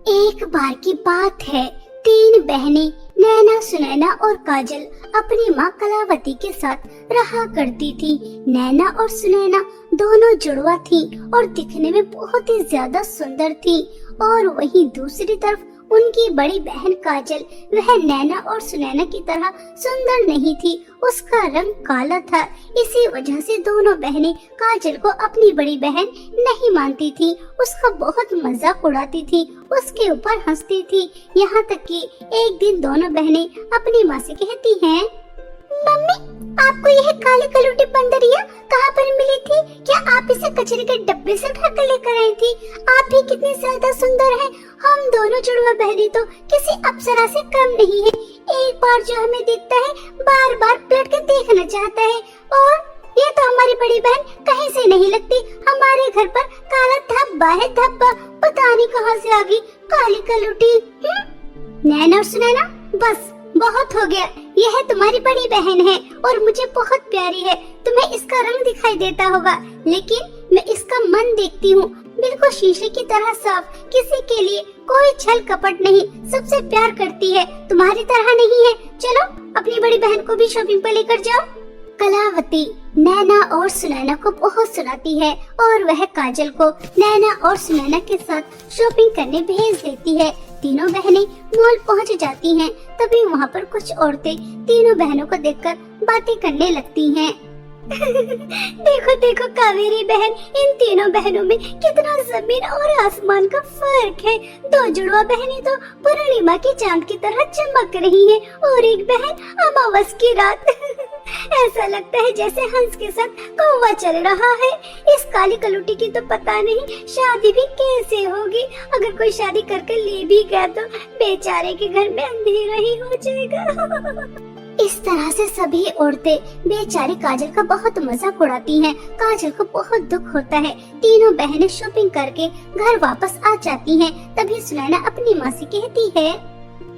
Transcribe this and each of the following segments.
एक बार की बात है, तीन बहनें नैना, सुनैना और काजल अपनी माँ कलावती के साथ रहा करती थी। नैना और सुनैना दोनों जुड़वा थी और दिखने में बहुत ही ज्यादा सुंदर थी। और वहीं दूसरी तरफ उनकी बड़ी बहन काजल, वह नैना और सुनैना की तरह सुंदर नहीं थी, उसका रंग काला था। इसी वजह से दोनों बहनें काजल को अपनी बड़ी बहन नहीं मानती थी, उसका बहुत मजाक उड़ाती थी, उसके ऊपर हंसती थी। यहाँ तक कि एक दिन दोनों बहनें अपनी माँ से कहती हैं, मम्मी, आपको यह काली कलूटी बंदरिया कहाँ पर मिली थी? क्या आप इसे कचरे के डब्बे से उठाकर लेकर आई थी? आप भी कितनी ज्यादा सुंदर हैं। हम दोनों जुड़वा बहनें तो किसी अप्सरा से कम नहीं है। एक बार जो हमें देखता है, बार बार पलट कर देखना चाहता है। और ये तो हमारी बड़ी बहन कहीं से नहीं लगती। हमारे घर पर काला धब्बा है, धब्बा। पता नहीं कहाँ से आ गई काली कलूटी। नैना और सुनैना, बस बहुत हो गया। यह तुम्हारी बड़ी बहन है और मुझे बहुत प्यारी है। तुम्हें इसका रंग दिखाई देता होगा, लेकिन मैं इसका मन देखती हूँ, बिल्कुल शीशे की तरह साफ। किसी के लिए कोई छल कपट नहीं, सबसे प्यार करती है, तुम्हारी तरह नहीं है। चलो अपनी बड़ी बहन को भी शॉपिंग पर लेकर जाओ। कलावती नैना और सुनैना को बहुत सुनाती है और वह काजल को नैना और सुनैना के साथ शॉपिंग करने भेज देती है। तीनों बहनें मॉल पहुंच जाती हैं। तभी वहां पर कुछ औरतें तीनों बहनों को देखकर बातें करने लगती हैं। देखो देखो कावेरी बहन, इन तीनों बहनों में कितना जमीन और आसमान का फर्क है। दो जुड़वा बहनें तो पूर्णिमा की चांद की तरह चमक रही हैं और एक बहन अमावस की रात। ऐसा लगता है जैसे हंस के साथ कौवा चल रहा है। इस काली कलूटी की तो पता नहीं शादी भी कैसे होगी। अगर कोई शादी करके ले भी गया तो बेचारे के घर में अंधेरा ही हो जाएगा। इस तरह से सभी औरतें बेचारी काजल का बहुत मजाक उड़ाती हैं। काजल को बहुत दुख होता है। तीनों बहनें शॉपिंग करके घर वापस आ जाती हैं। तभी सुनैना अपनी माँ से कहती है,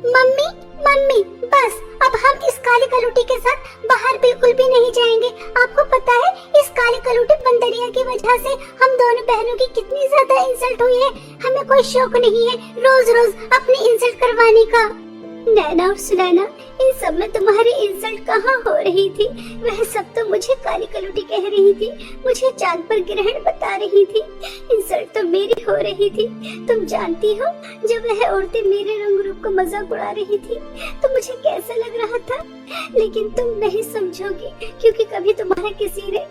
मम्मी मम्मी, बस अब हम इस काली कलूटी के साथ बाहर बिल्कुल भी नहीं जाएंगे। आपको पता है इस काली कलूटी बंदरिया की वजह से हम दोनों बहनों की कितनी ज्यादा इंसल्ट हुई है। हमें कोई शौक नहीं है रोज रोज अपनी इंसल्ट करवाने का। नैना और सुनैना, इन सब में तुम्हारी इंसल्ट कहाँ हो रही थी? वह सब तो मुझे काली कलूटी कह रही थी, मुझे चांद पर ग्रहण बता रही थी। इंसल्ट तो मेरी हो रही थी। तुम जानती हो, जब वह औरतें मेरे रंग रूप का मजाक उड़ा रही थी तो मुझे कैसा लग रहा था। लेकिन तुम नहीं समझोगी, क्योंकि कभी तुम्हारे किसी ने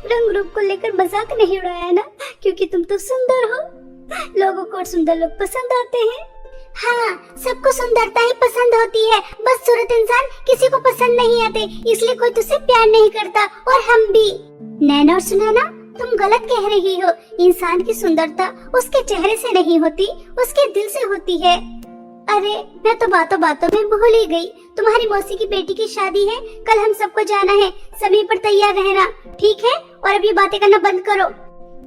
रंग रूप को लेकर मजाक नहीं उड़ाया ना, क्योंकि तुम तो सुंदर हो। लोगों को सुंदर लोग पसंद आते हैं। हाँ, सबको सुंदरता ही पसंद होती है, बस सूरत इंसान किसी को पसंद नहीं आते, इसलिए कोई तुझसे प्यार नहीं करता। और हम भी। नैना और सुनैना, तुम गलत कह रही हो। इंसान की सुंदरता उसके चेहरे से नहीं होती, उसके दिल से होती है। अरे मैं तो बातों बातों में भूल ही गई। तुम्हारी मौसी की बेटी की शादी है, कल हम सबको जाना है। समय पर तैयार रहना, ठीक है? और अब ये बातें करना बंद करो।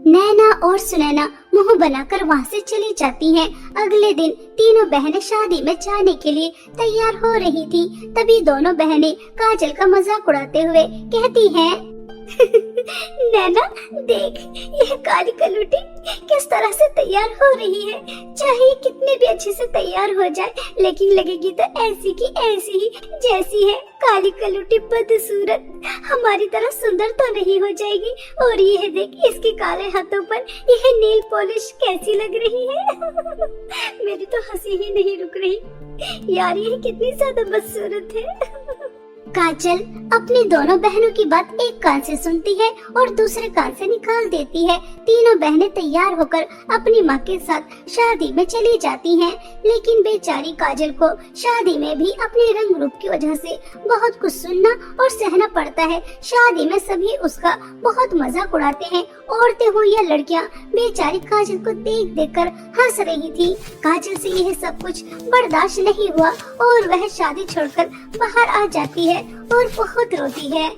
नैना और सुनैना मुंह बनाकर वहाँ से चली जाती हैं। अगले दिन तीनों बहनें शादी में जाने के लिए तैयार हो रही थी। तभी दोनों बहनें काजल का मजाक उड़ाते हुए कहती हैं, नैना देख, यह काली कलूटी किस तरह से तैयार हो रही है। चाहे कितने भी अच्छे से तैयार हो जाए, लेकिन लगेगी तो ऐसी की ऐसी ही जैसी है। काली कलूटी बदसूरत, हमारी तरह सुंदर तो नहीं हो जाएगी। और यह देख, इसके काले हाथों पर यह नेल पॉलिश कैसी लग रही है। मेरी तो हंसी ही नहीं रुक रही। यार यह कितनी ज्यादा बदसूरत है। काजल अपनी दोनों बहनों की बात एक कान से सुनती है और दूसरे कान से निकाल देती है। तीनों बहनें तैयार होकर अपनी माँ के साथ शादी में चली जाती हैं। लेकिन बेचारी काजल को शादी में भी अपने रंग रूप की वजह से बहुत कुछ सुनना और सहना पड़ता है। शादी में सभी उसका बहुत मजाक उड़ाते हैं। औरतें हो या लड़कियाँ, बेचारी काजल को देख देख कर हंस रही थी। काजल से यह सब कुछ बर्दाश्त नहीं हुआ और वह शादी छोड़कर बाहर आ जाती है और बहुत रोती है।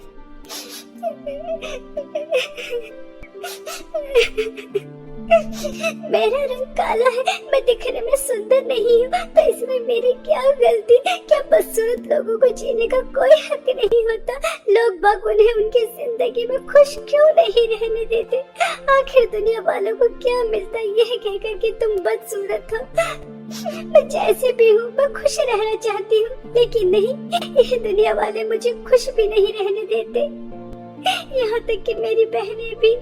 मेरा रंग काला है, मैं दिखने में सुंदर नहीं हूँ, तो इसमें मेरी क्या गलती? क्या बदसूरत लोगों को जीने का कोई हक नहीं होता? लोग बाग उन्हें उनकी जिंदगी में खुश क्यों नहीं रहने देते? आखिर दुनिया वालों को क्या मिलता यह कहकर कि तुम बदसूरत हो? मैं जैसे भी हूँ मैं खुश रहना चाहती हूँ, लेकिन नहीं, ये दुनिया वाले मुझे खुश भी नहीं रहने देते। यहाँ तक कि मेरी बहनें भी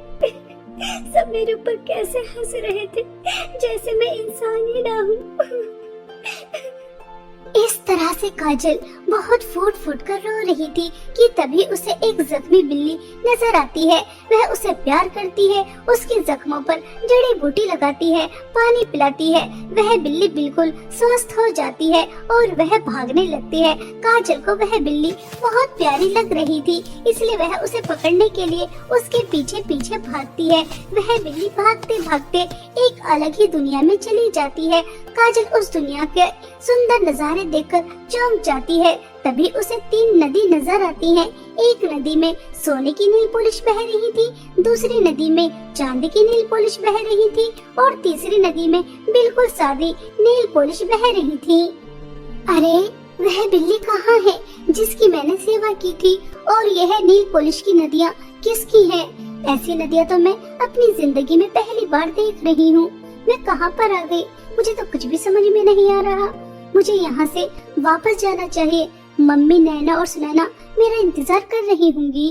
सब मेरे ऊपर कैसे हंस रहे थे, जैसे मैं इंसान ही ना हूँ। इस तरह से काजल बहुत फूट फूट कर रो रही थी कि तभी उसे एक जख्मी बिल्ली नजर आती है। वह उसे प्यार करती है, उसके जख्मों पर जड़ी बूटी लगाती है, पानी पिलाती है। वह बिल्ली बिल्कुल स्वस्थ हो जाती है और वह भागने लगती है। काजल को वह बिल्ली बहुत प्यारी लग रही थी, इसलिए वह उसे पकड़ने के लिए उसके पीछे पीछे भागती है। वह बिल्ली भागते भागते एक अलग ही दुनिया में चली जाती है। काजल उस दुनिया के सुंदर नजारे देखकर चौंक जाती है। तभी उसे 3 नदी नजर आती हैं। एक नदी में सोने की नील पॉलिश बह रही थी, दूसरी नदी में चांदी की नील पॉलिश बह रही थी और तीसरी नदी में बिल्कुल सादी नील पॉलिश बह रही थी। अरे वह बिल्ली कहाँ है जिसकी मैंने सेवा की थी? और यह नील पॉलिश की नदियाँ किसकी है? ऐसी नदियाँ तो मैं अपनी जिंदगी में पहली बार देख रही हूँ। मैं कहाँ पर आ गई? मुझे तो कुछ भी समझ में नहीं आ रहा। मुझे यहाँ से वापस जाना चाहिए। मम्मी, नैना और सुनैना मेरा इंतजार कर रही होंगी।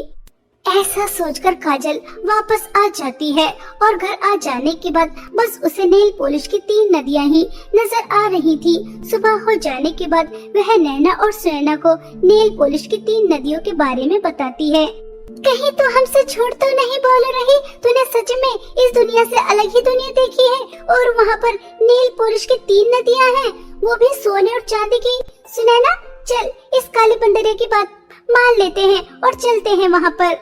ऐसा सोचकर काजल वापस आ जाती है और घर आ जाने के बाद बस उसे नेल पॉलिश की 3 नदियां ही नजर आ रही थी। सुबह हो जाने के बाद वह नैना और सुनैना को नेल पॉलिश की 3 नदियों के बारे में बताती है। कहीं तो हमसे झूठ तो नहीं बोल रही? तूने सच में इस दुनिया से अलग ही दुनिया देखी है और वहाँ पर नेल पॉलिश की 3 नदियाँ हैं, वो भी सोने और चांदी की। सुनैना चल इस काले बंदरिया की बात मान लेते हैं और चलते हैं वहाँ पर।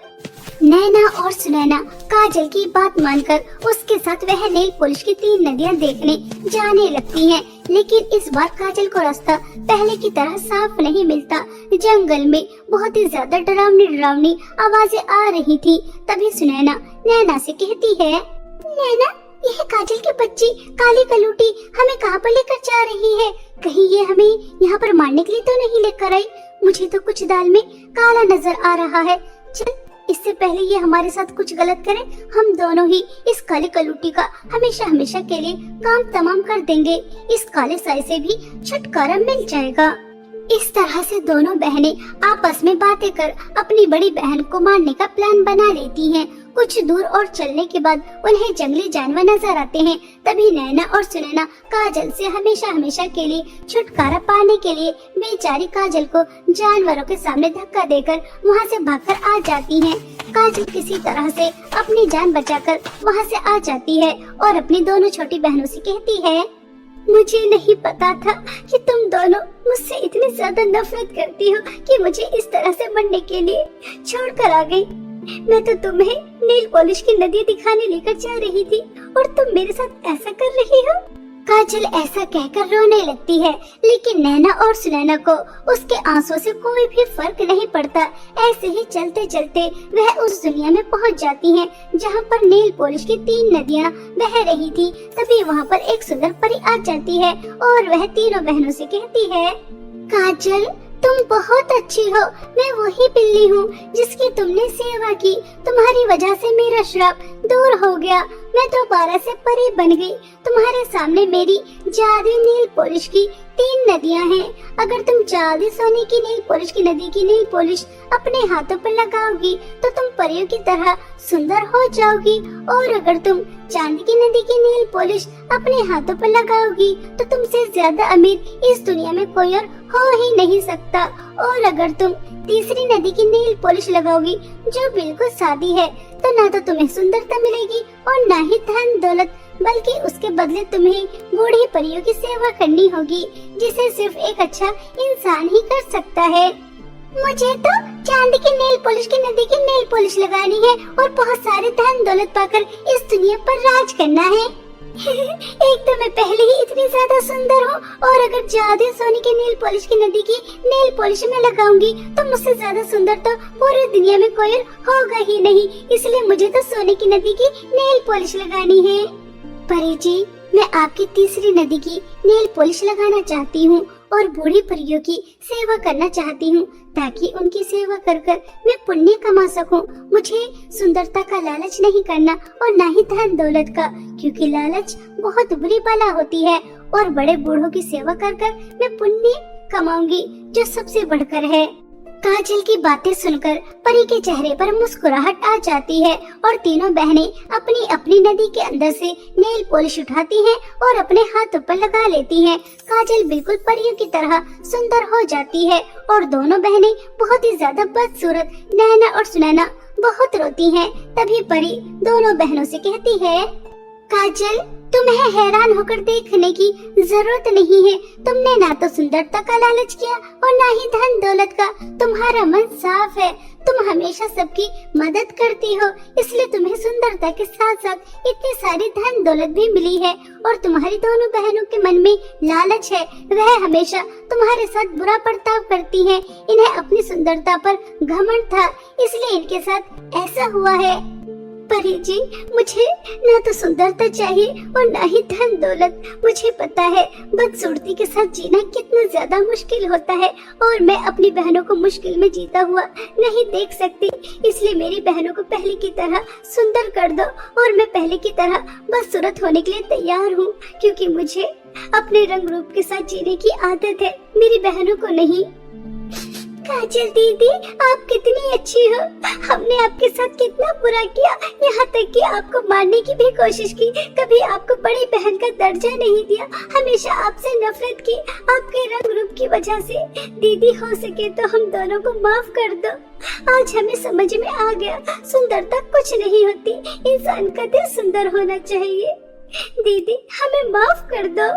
नैना और सुनैना काजल की बात मानकर उसके साथ वह नेल पॉलिश की 3 नदियाँ देखने जाने लगती हैं। लेकिन इस बार काजल को रास्ता पहले की तरह साफ नहीं मिलता। जंगल में बहुत ही ज्यादा डरावनी आवाजें आ रही थी। तभी सुनैना नैना से कहती है, नैना यह काजल की बच्ची काली कलूटी हमें कहाँ पर लेकर जा रही है? कहीं ये हमें यहाँ पर मारने के लिए तो नहीं लेकर आई? मुझे तो कुछ दाल में काला नजर आ रहा है। चल इससे पहले ये हमारे साथ कुछ गलत करे, हम दोनों ही इस काले कलूटी का हमेशा हमेशा के लिए काम तमाम कर देंगे। इस काले साए से भी छुटकारा मिल जाएगा। इस तरह से दोनों बहनें आपस में बातें कर अपनी बड़ी बहन को मारने का प्लान बना लेती हैं। कुछ दूर और चलने के बाद उन्हें जंगली जानवर नजर आते हैं। तभी नैना और सुनैना काजल से हमेशा हमेशा के लिए छुटकारा पाने के लिए बेचारी काजल को जानवरों के सामने धक्का देकर वहां से भागकर आ जाती हैं। काजल किसी तरह से अपनी जान बचाकर वहां से आ जाती है और अपनी दोनों छोटी बहनों से कहती है, मुझे नहीं पता था कि तुम दोनों मुझसे इतनी ज्यादा नफरत करती हो कि मुझे इस तरह से मरने के लिए छोड़कर आ गई। मैं तो तुम्हें नेल पॉलिश की नदी दिखाने लेकर जा रही थी और तुम मेरे साथ ऐसा कर रही हो। काजल ऐसा कहकर रोने लगती है, लेकिन नैना और सुनैना को उसके आंसुओं से कोई भी फर्क नहीं पड़ता। ऐसे ही चलते चलते वह उस दुनिया में पहुंच जाती हैं, जहां पर नेल पॉलिश की 3 नदियां बह रही थी। तभी वहां पर एक सुंदर परी आ जाती है और वह तीनों बहनों से कहती है, काजल तुम बहुत अच्छी हो। मैं वही बिल्ली हूँ जिसकी तुमने सेवा की। तुम्हारी वजह से मेरा श्राप दूर हो गया। मैं दोबारा से परी बन गई। तुम्हारे सामने मेरी जादुई नील पॉलिश की 3 नदियाँ हैं। अगर तुम जादुई सोने की नील पॉलिश की नदी की नील पॉलिश अपने हाथों पर लगाओगी तो तुम परियों की तरह सुंदर हो जाओगी, और अगर तुम चांदी की नदी की नील पॉलिश अपने हाथों पर लगाओगी तो तुमसे ज्यादा अमीर इस दुनिया में कोई और हो ही नहीं सकता। और अगर तुम तीसरी नदी की नील पॉलिश लगाओगी जो बिल्कुल सादी है, तो ना तो तुम्हें सुंदरता मिलेगी और ना ही धन दौलत, बल्कि उसके बदले तुम्हें बूढ़ी परियों की सेवा करनी होगी, जिसे सिर्फ एक अच्छा इंसान ही कर सकता है। मुझे तो चांदी की नेल पॉलिश की नदी की नेल पॉलिश लगानी है और बहुत सारे धन दौलत पाकर इस दुनिया पर राज करना है। एक तो मैं पहले ही इतनी ज्यादा सुंदर हूँ, और अगर जादुई सोने की नेल पॉलिश की नदी की नेल पॉलिश में लगाऊंगी तो मुझसे ज्यादा सुंदर तो पूरी दुनिया में कोई होगा ही नहीं। इसलिए मुझे तो सोने की नदी की नेल पॉलिश लगानी है। परी जी, मैं आपकी तीसरी नदी की नेल पॉलिश लगाना चाहती हूँ और बूढ़ी परियों की सेवा करना चाहती हूँ, ताकि उनकी सेवा कर कर मैं पुण्य कमा सकूं। मुझे सुंदरता का लालच नहीं करना और न ही धन दौलत का, क्योंकि लालच बहुत बुरी बला होती है और बड़े बूढ़ों की सेवा कर कर मैं पुण्य कमाऊंगी, जो सबसे बढ़कर है। काजल की बातें सुनकर परी के चेहरे पर मुस्कुराहट आ जाती है और तीनों बहनें अपनी अपनी नदी के अंदर से नेल पॉलिश उठाती हैं और अपने हाथों पर लगा लेती हैं। काजल बिल्कुल परियों की तरह सुंदर हो जाती है और दोनों बहनें बहुत ही ज्यादा बदसूरत नैना और सुनैना बहुत रोती हैं। तभी परी दोनों बहनों से कहती है, काजल, तुम्हें हैरान होकर देखने की जरूरत नहीं है। तुमने ना तो सुंदरता का लालच किया और ना ही धन दौलत का। तुम्हारा मन साफ है, तुम हमेशा सबकी मदद करती हो, इसलिए तुम्हें सुंदरता के साथ साथ इतनी सारी धन दौलत भी मिली है। और तुम्हारी दोनों बहनों के मन में लालच है, वह हमेशा तुम्हारे साथ बुरा बर्ताव करती हैं। इन्हें अपनी सुंदरता पर घमंड था, इसलिए इनके साथ ऐसा हुआ है। परी जी, मुझे ना तो सुंदरता चाहिए और ना ही धन दौलत। मुझे पता है बदसूरती के साथ जीना कितना ज्यादा मुश्किल होता है और मैं अपनी बहनों को मुश्किल में जीता हुआ नहीं देख सकती, इसलिए मेरी बहनों को पहले की तरह सुंदर कर दो और मैं पहले की तरह बदसूरत होने के लिए तैयार हूँ, क्योंकि मुझे अपने रंग रूप के साथ जीने की आदत है, मेरी बहनों को नहीं। काजल दीदी, आप कितनी अच्छी हो। हमने आपके साथ कितना बुरा किया, यहाँ तक कि आपको मारने की भी कोशिश की। कभी आपको बड़ी बहन का दर्जा नहीं दिया, हमेशा आपसे नफरत की आपके रंग रूप की वजह से। दीदी, हो सके तो हम दोनों को माफ कर दो। आज हमें समझ में आ गया, सुंदरता कुछ नहीं होती, इंसान का दिल सुंदर होना चाहिए। दीदी, हमें माफ कर दो।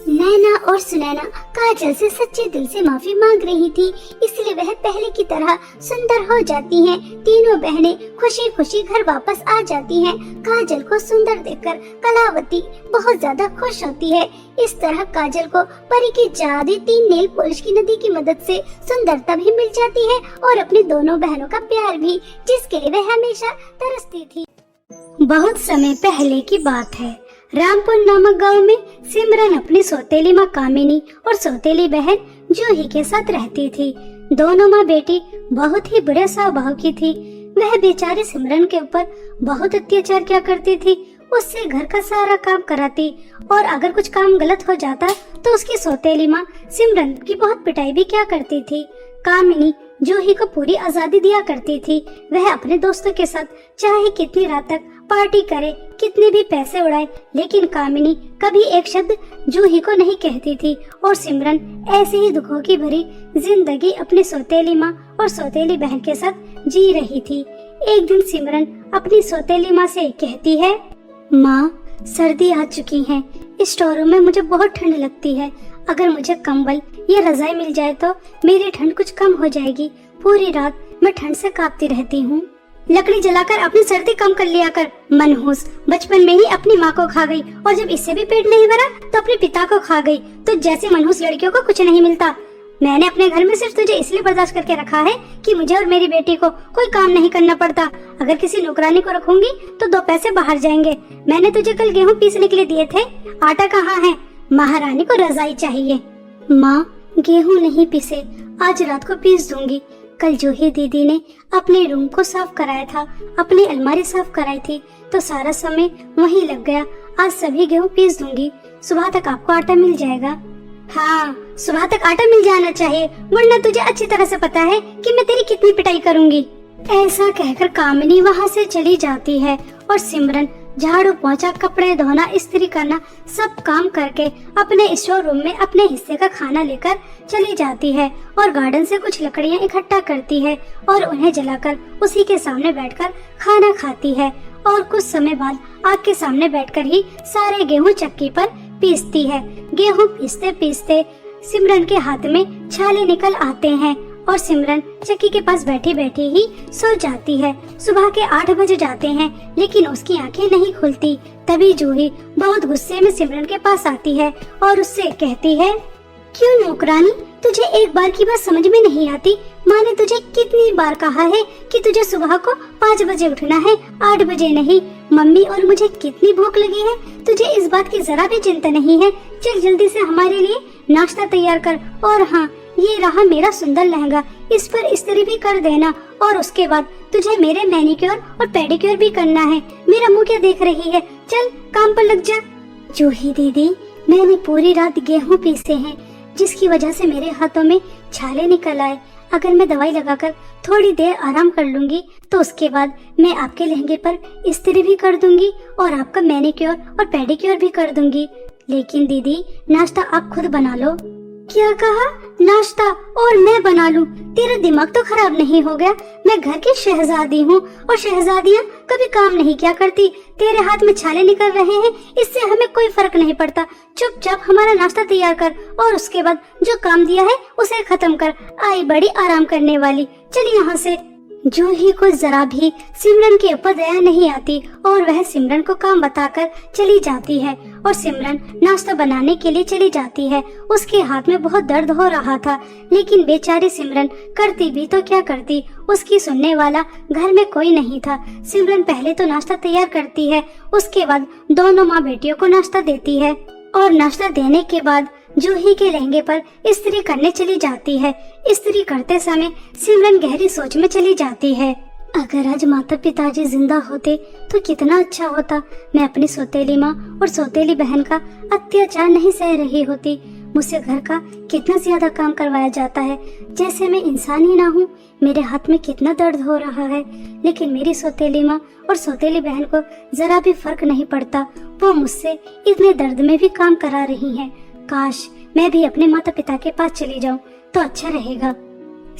नैना और सुनैना काजल से सच्चे दिल से माफी मांग रही थी, इसलिए वह पहले की तरह सुंदर हो जाती हैं। तीनों बहनें खुशी खुशी घर वापस आ जाती हैं। काजल को सुंदर देखकर कलावती बहुत ज्यादा खुश होती है। इस तरह काजल को परी की जादुई 3 नेल पॉलिश की नदी की मदद से सुंदरता भी मिल जाती है और अपनी दोनों बहनों का प्यार भी, जिसके लिए वह हमेशा तरसती थी। बहुत समय पहले की बात है। रामपुर नामक गांव में सिमरन अपनी सौतेली माँ कामिनी और सौतेली बहन जूही के साथ रहती थी। दोनों माँ बेटी बहुत ही बुरे स्वभाव की थी। वह बेचारी सिमरन के ऊपर बहुत अत्याचार किया करती थी, उससे घर का सारा काम कराती और अगर कुछ काम गलत हो जाता तो उसकी सौतेली माँ सिमरन की बहुत पिटाई भी किया करती थी। कामिनी जूही को पूरी आजादी दिया करती थी। वह अपने दोस्तों के साथ चाहे कितनी रात तक पार्टी करे, कितने भी पैसे उड़ाए, लेकिन कामिनी कभी एक शब्द जूही को नहीं कहती थी और सिमरन ऐसे ही दुखों की भरी जिंदगी अपनी सौतेली माँ और सौतेली बहन के साथ जी रही थी। एक दिन सिमरन अपनी सौतेली माँ से कहती है, माँ, सर्दी आ चुकी है, इस स्टोर रूम में मुझे बहुत ठंड लगती है। अगर मुझे कंबल या रजाई मिल जाए तो मेरी ठंड कुछ कम हो जाएगी। पूरी रात मैं ठंड से कांपती रहती हूँ। लकड़ी जलाकर अपनी सर्दी कम कर लिया कर। मनहूस, बचपन में ही अपनी माँ को खा गई और जब इससे भी पेट नहीं भरा तो अपने पिता को खा गई। तो जैसे मनहूस लड़कियों को कुछ नहीं मिलता। मैंने अपने घर में सिर्फ तुझे इसलिए बर्दाश्त करके रखा है कि मुझे और मेरी बेटी को कोई काम नहीं करना पड़ता। अगर किसी नौकरानी को रखूंगी तो 2 पैसे बाहर जाएंगे। मैंने तुझे कल गेहूँ पीसने के लिए दिए थे, आटा कहाँ है? महारानी को रजाई चाहिए। माँ, गेहूँ नहीं पीसे, आज रात को पीस दूंगी। कल जूही दीदी ने अपने रूम को साफ कराया था, अपनी अलमारी साफ कराई थी, तो सारा समय वहीं लग गया। आज सभी गेहूँ पीस दूंगी, सुबह तक आपको आटा मिल जाएगा। हाँ, सुबह तक आटा मिल जाना चाहिए, वरना तुझे अच्छी तरह से पता है कि मैं तेरी कितनी पिटाई करूंगी। ऐसा कहकर कामिनी वहाँ से चली जाती है और सिमरन झाड़ू पोंछा, कपड़े धोना, इस्त्री करना सब काम करके अपने स्टोर रूम में अपने हिस्से का खाना लेकर चली जाती है और गार्डन से कुछ लकड़ियां इकट्ठा करती है और उन्हें जलाकर उसी के सामने बैठकर खाना खाती है। और कुछ समय बाद आग के सामने बैठकर ही सारे गेहूं चक्की पर पीसती है। गेहूं पीसते पीसते सिमरन के हाथ में छाले निकल आते हैं और सिमरन चक्की के पास बैठी बैठी ही सो जाती है। सुबह के 8 बज जाते हैं, लेकिन उसकी आंखें नहीं खुलती। तभी जूही बहुत गुस्से में सिमरन के पास आती है और उससे कहती है, क्यों नौकरानी, तुझे एक बार की बात समझ में नहीं आती? माँ ने तुझे कितनी बार कहा है कि तुझे सुबह को 5 बजे उठना है, 8 बजे नहीं। मम्मी और मुझे कितनी भूख लगी है, तुझे इस बात की जरा भी चिंता नहीं है। चल जल्दी से हमारे लिए नाश्ता तैयार कर। और हाँ, ये रहा मेरा सुंदर लहंगा, इस पर इस्त्री भी कर देना। और उसके बाद तुझे मेरे मैनिक्योर और पेडिक्योर भी करना है। मेरा मुंह क्या देख रही है, चल काम पर लग जा। जूही दीदी, मैंने पूरी रात गेहूं पीसे हैं, जिसकी वजह से मेरे हाथों में छाले निकल आए। अगर मैं दवाई लगाकर थोड़ी देर आराम कर लूंगी तो उसके बाद मैं आपके लहंगे पर इस्त्री भी कर दूंगी और आपका मैनिक्योर और पेडिक्योर भी कर दूंगी। लेकिन दीदी, नाश्ता आप खुद बना लो। क्या कहा? नाश्ता और मैं बना लूं? तेरा दिमाग तो खराब नहीं हो गया? मैं घर की शहजादी हूँ और शहजादियाँ कभी काम नहीं क्या करती। तेरे हाथ में छाले निकल रहे हैं, इससे हमें कोई फर्क नहीं पड़ता। चुपचाप हमारा नाश्ता तैयार कर और उसके बाद जो काम दिया है उसे खत्म कर। आई बड़ी आराम करने वाली, चल यहाँ से। जूही को जरा भी सिमरन के ऊपर दया नहीं आती और वह सिमरन को काम बताकर चली जाती है। और सिमरन नाश्ता बनाने के लिए चली जाती है। उसके हाथ में बहुत दर्द हो रहा था, लेकिन बेचारी सिमरन करती भी तो क्या करती, उसकी सुनने वाला घर में कोई नहीं था। सिमरन पहले तो नाश्ता तैयार करती है, उसके बाद दोनों माँ बेटियों को नाश्ता देती है और नाश्ता देने के बाद जूही के लहंगे पर इस्त्री करने चली जाती है। इस्त्री करते समय सिमरन गहरी सोच में चली जाती है। अगर आज माता पिताजी जिंदा होते तो कितना अच्छा होता। मैं अपनी सौतेली माँ और सौतेली बहन का अत्याचार नहीं सह रही होती। मुझसे घर का कितना ज्यादा काम करवाया जाता है, जैसे मैं इंसान ही ना हूँ। मेरे हाथ में कितना दर्द हो रहा है, लेकिन मेरी सौतेली माँ और सौतेली बहन को जरा भी फर्क नहीं पड़ता। वो मुझसे इतने दर्द में भी काम करा रही हैं। काश मैं भी अपने माता पिता के पास चली जाऊं तो अच्छा रहेगा।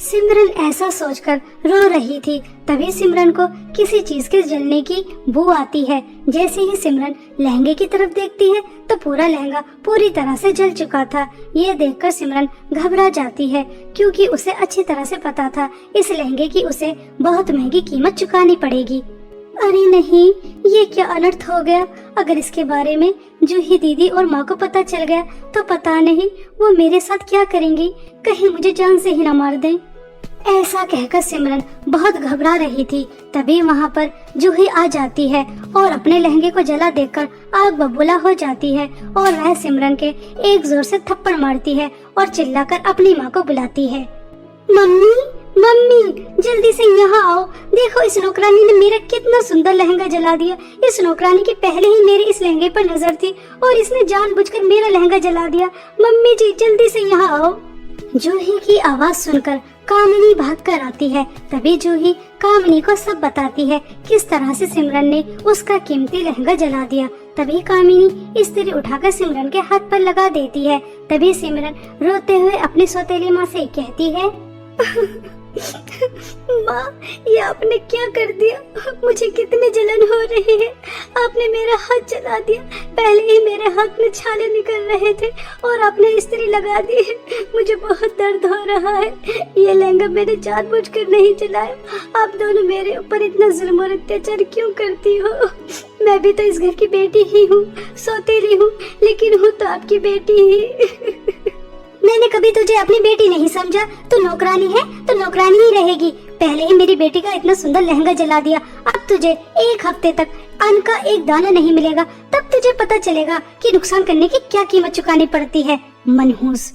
सिमरन ऐसा सोचकर रो रही थी। तभी सिमरन को किसी चीज के जलने की बू आती है। जैसे ही सिमरन लहंगे की तरफ देखती है तो पूरा लहंगा पूरी तरह से जल चुका था। ये देखकर सिमरन घबरा जाती है, क्योंकि उसे अच्छी तरह से पता था इस लहंगे की उसे बहुत महंगी कीमत चुकानी पड़ेगी। अरे नहीं, ये क्या अनर्थ हो गया। अगर इसके बारे में जूही दीदी और माँ को पता चल गया तो पता नहीं वो मेरे साथ क्या करेंगी, कहीं मुझे जान से ही न मार दें। ऐसा कहकर सिमरन बहुत घबरा रही थी। तभी वहाँ पर जूही आ जाती है और अपने लहंगे को जला देखकर आग बबूला हो जाती है और वह सिमरन के एक जोर से थप्पड़ मारती है और चिल्लाकर अपनी माँ को बुलाती है। मम्मी, मम्मी, जल्दी से यहाँ आओ। देखो, इस नौकरानी ने मेरा कितना सुंदर लहंगा जला दिया। इस नौकरानी की पहले ही मेरे इस लहंगे पर नजर थी और इसने जानबूझकर मेरा लहंगा जला दिया। मम्मी जी, जल्दी से यहाँ आओ। जूही की आवाज सुनकर कामिनी भाग कर आती है। तभी जूही कामिनी को सब बताती है किस तरह से सिमरन ने उसका कीमती लहंगा जला दिया। तभी कामिनी इस्त्री उठाकर सिमरन के हाथ पर लगा देती है। तभी सिमरन रोते हुए अपनी सौतेली माँ से कहती है, माँ, ये आपने क्या कर दिया? मुझे कितनी जलन हो रही है। आपने मेरा हाथ जला दिया। पहले ही मेरे हाथ में छाले निकल रहे थे और आपने इस्त्री लगा दी है। मुझे बहुत दर्द हो रहा है। ये लहंगा मैंने जानबूझकर नहीं जलाया। आप दोनों मेरे ऊपर इतना जुल्म और अत्याचार क्यों करती हो? मैं भी तो इस घर की बेटी ही हूँ, सौतेली हूँ, लेकिन हूँ तो आपकी बेटी ही। मैंने कभी तुझे अपनी बेटी नहीं समझा। तू नौकरानी है तो नौकरानी ही रहेगी। पहले ही मेरी बेटी का इतना सुंदर लहंगा जला दिया, अब तुझे एक हफ्ते तक अन्न का एक दाना नहीं मिलेगा। तब तुझे पता चलेगा कि नुकसान करने की क्या कीमत चुकानी पड़ती है, मनहूस।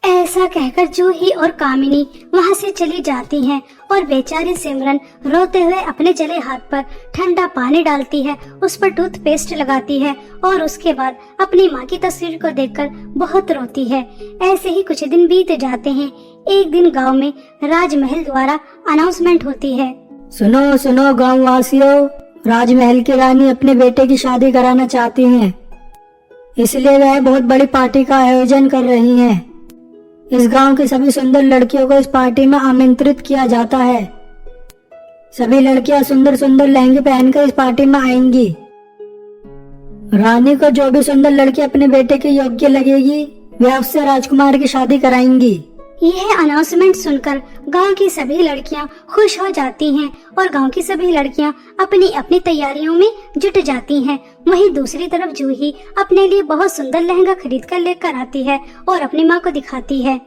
ऐसा कहकर जूही और कामिनी वहाँ से चली जाती हैं और बेचारी सिमरन रोते हुए अपने जले हाथ पर ठंडा पानी डालती है, उस पर टूथपेस्ट लगाती है और उसके बाद अपनी माँ की तस्वीर को देखकर बहुत रोती है। ऐसे ही कुछ दिन बीत जाते हैं। एक दिन गांव में राजमहल द्वारा अनाउंसमेंट होती है। सुनो सुनो गाँव वासियों, राजमहल की रानी अपने बेटे की शादी कराना चाहती हैं, इसलिए वह बहुत बड़ी पार्टी का आयोजन कर रही हैं। इस गांव की सभी सुंदर लड़कियों को इस पार्टी में आमंत्रित किया जाता है। सभी लड़कियां सुंदर सुंदर लहंगे पहनकर इस पार्टी में आएंगी। रानी को जो भी सुंदर लड़की अपने बेटे के योग्य लगेगी वह उससे राजकुमार की शादी कराएंगी। यह अनाउंसमेंट सुनकर गांव की सभी लड़कियां खुश हो जाती हैं और गांव की सभी लड़कियां अपनी अपनी तैयारियों में जुट जाती हैं। वहीं दूसरी तरफ जूही अपने लिए बहुत सुंदर लहंगा खरीद कर लेकर आती है और अपनी माँ को दिखाती है।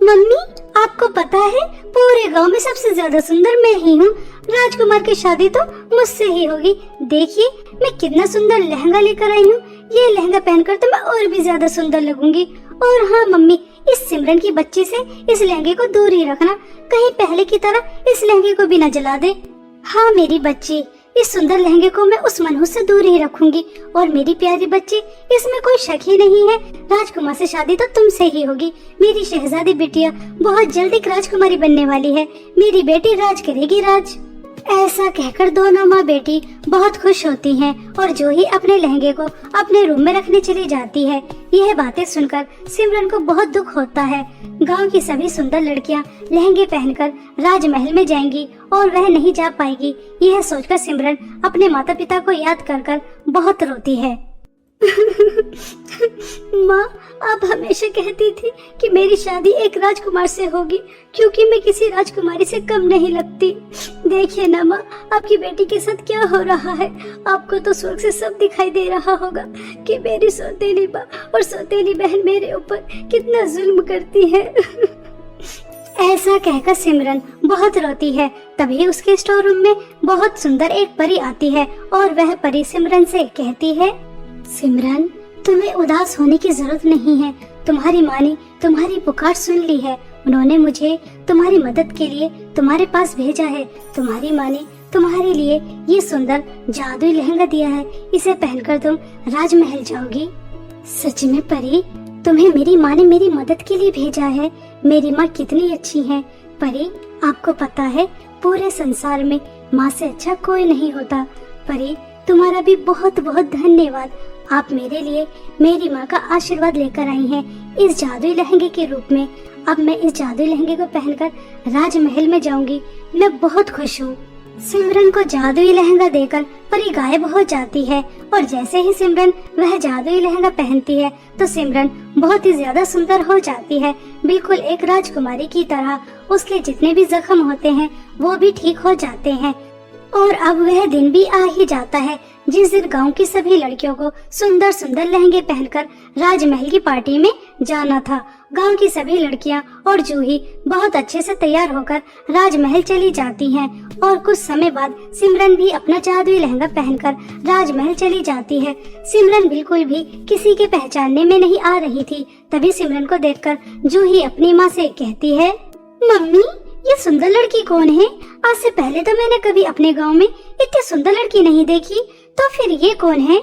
मम्मी, आपको पता है पूरे गांव में सबसे ज्यादा सुंदर मैं ही हूँ। राजकुमार की शादी तो मुझसे ही होगी। देखिए मैं कितना सुंदर लहंगा लेकर आई हूँ। ये लहंगा पहनकर तो मैं और भी ज्यादा सुंदर लगूंगी। और हाँ मम्मी, इस सिमरन की बच्ची से इस लहंगे को दूर ही रखना, कहीं पहले की तरह इस लहंगे को भी न जला दे। हाँ मेरी बच्ची, इस सुंदर लहंगे को मैं उस मनहूस से दूर ही रखूंगी। और मेरी प्यारी बच्ची, इसमें कोई शक ही नहीं है, राजकुमार से शादी तो तुमसे ही होगी। मेरी शहजादी बिटिया बहुत जल्द एक राजकुमारी बनने वाली है। मेरी बेटी राज करेगी, राज। ऐसा कहकर दोनों माँ बेटी बहुत खुश होती हैं और जो ही अपने लहंगे को अपने रूम में रखने चली जाती है। यह बातें सुनकर सिमरन को बहुत दुख होता है। गांव की सभी सुंदर लड़कियां लहंगे पहनकर राजमहल में जाएंगी और वह नहीं जा पाएगी। यह सोचकर सिमरन अपने माता पिता को याद कर कर बहुत रोती है। माँ, आप हमेशा कहती थी कि मेरी शादी एक राजकुमार से होगी, क्योंकि मैं किसी राजकुमारी से कम नहीं लगती। देखिए ना माँ, आपकी बेटी के साथ क्या हो रहा है। आपको तो स्वर्ग से सब दिखाई दे रहा होगा कि मेरी सौतेली माँ और सौतेली बहन मेरे ऊपर कितना जुल्म करती है। ऐसा कहकर सिमरन बहुत रोती है। तभी उसके स्टोर रूम में बहुत सुंदर एक परी आती है और वह परी सिमरन से कहती है, सिमरन, तुम्हें उदास होने की जरूरत नहीं है। तुम्हारी माँ ने तुम्हारी पुकार सुन ली है। उन्होंने मुझे तुम्हारी मदद के लिए तुम्हारे पास भेजा है। तुम्हारी माँ ने तुम्हारे लिए ये सुंदर जादुई लहंगा दिया है। इसे पहनकर तुम राजमहल जाओगी। सच में परी, तुम्हें मेरी माँ ने मेरी मदद के लिए भेजा है। मेरी माँ कितनी अच्छी है। परी, आपको पता है पूरे संसार में माँ से अच्छा कोई नहीं होता। परी, तुम्हारा भी बहुत बहुत धन्यवाद। आप मेरे लिए मेरी माँ का आशीर्वाद लेकर आई हैं इस जादुई लहंगे के रूप में। अब मैं इस जादुई लहंगे को पहनकर राजमहल में जाऊंगी। मैं बहुत खुश हूँ। सिमरन को जादुई लहंगा देकर परी गायब हो जाती है और जैसे ही सिमरन वह जादुई लहंगा पहनती है तो सिमरन बहुत ही ज्यादा सुंदर हो जाती है, बिल्कुल एक राजकुमारी की तरह। उसके जितने भी जख्म होते हैं वो भी ठीक हो जाते हैं। और अब वह दिन भी आ ही जाता है जिस दिन गांव की सभी लड़कियों को सुंदर सुंदर लहंगे पहनकर राजमहल की पार्टी में जाना था। गांव की सभी लड़कियां और जूही बहुत अच्छे से तैयार होकर राजमहल चली जाती हैं और कुछ समय बाद सिमरन भी अपना जादुई लहंगा पहनकर राजमहल चली जाती है। सिमरन बिल्कुल भी किसी के पहचानने में नहीं आ रही थी। तभी सिमरन को देखकर जूही अपनी माँ से कहती है, मम्मी, ये सुंदर लड़की कौन है? आज से पहले तो मैंने कभी अपने गांव में इतनी सुंदर लड़की नहीं देखी। तो फिर ये कौन है?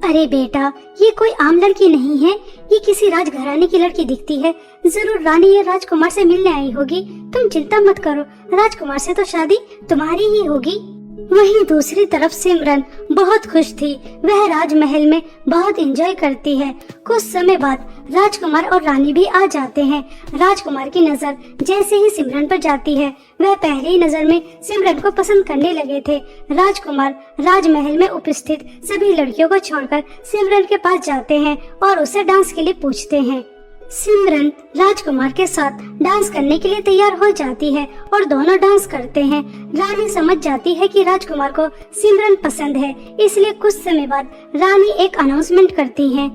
अरे बेटा, ये कोई आम लड़की नहीं है। ये किसी राजघराने की लड़की दिखती है। जरूर रानी या राजकुमार से मिलने आई होगी। तुम चिंता मत करो, राजकुमार से तो शादी तुम्हारी ही होगी। वहीं दूसरी तरफ सिमरन बहुत खुश थी। वह राजमहल में बहुत एंजॉय करती है। कुछ समय बाद राजकुमार और रानी भी आ जाते हैं। राजकुमार की नजर जैसे ही सिमरन पर जाती है, वह पहले ही नजर में सिमरन को पसंद करने लगे थे। राजकुमार राजमहल में उपस्थित सभी लड़कियों को छोड़कर सिमरन के पास जाते हैं और उसे डांस के लिए पूछते हैं। सिमरन राजकुमार के साथ डांस करने के लिए तैयार हो जाती है और दोनों डांस करते हैं। रानी समझ जाती है कि राजकुमार को सिमरन पसंद है, इसलिए कुछ समय बाद रानी एक अनाउंसमेंट करती है,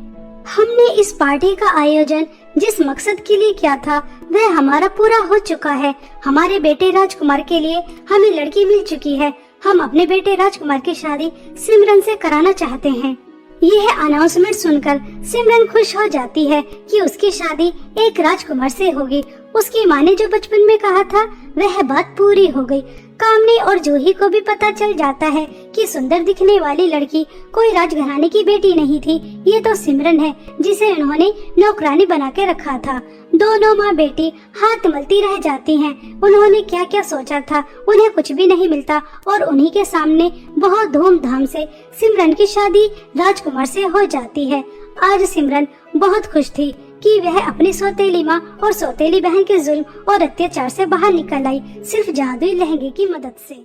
हमने इस पार्टी का आयोजन जिस मकसद के लिए किया था वह हमारा पूरा हो चुका है। हमारे बेटे राजकुमार के लिए हमें लड़की मिल चुकी है। हम अपने बेटे राजकुमार की शादी सिमरन से कराना चाहते हैं। यह अनाउंसमेंट सुनकर सिमरन खुश हो जाती है कि उसकी शादी एक राजकुमार से होगी। उसकी माँ ने जो बचपन में कहा था वह बात पूरी हो गई। कामनी और जूही को भी पता चल जाता है कि सुंदर दिखने वाली लड़की कोई राजघराने की बेटी नहीं थी, ये तो सिमरन है जिसे उन्होंने नौकरानी बना के रखा था। दोनों माँ बेटी हाथ मलती रह जाती हैं। उन्होंने क्या क्या सोचा था, उन्हें कुछ भी नहीं मिलता और उन्हीं के सामने बहुत धूमधाम से सिमरन की शादी राजकुमार से हो जाती है। आज सिमरन बहुत खुश थी कि वह अपनी सौतेली माँ और सौतेली बहन के जुल्म और अत्याचार से बाहर निकल आई, सिर्फ जादुई लहंगे की मदद से।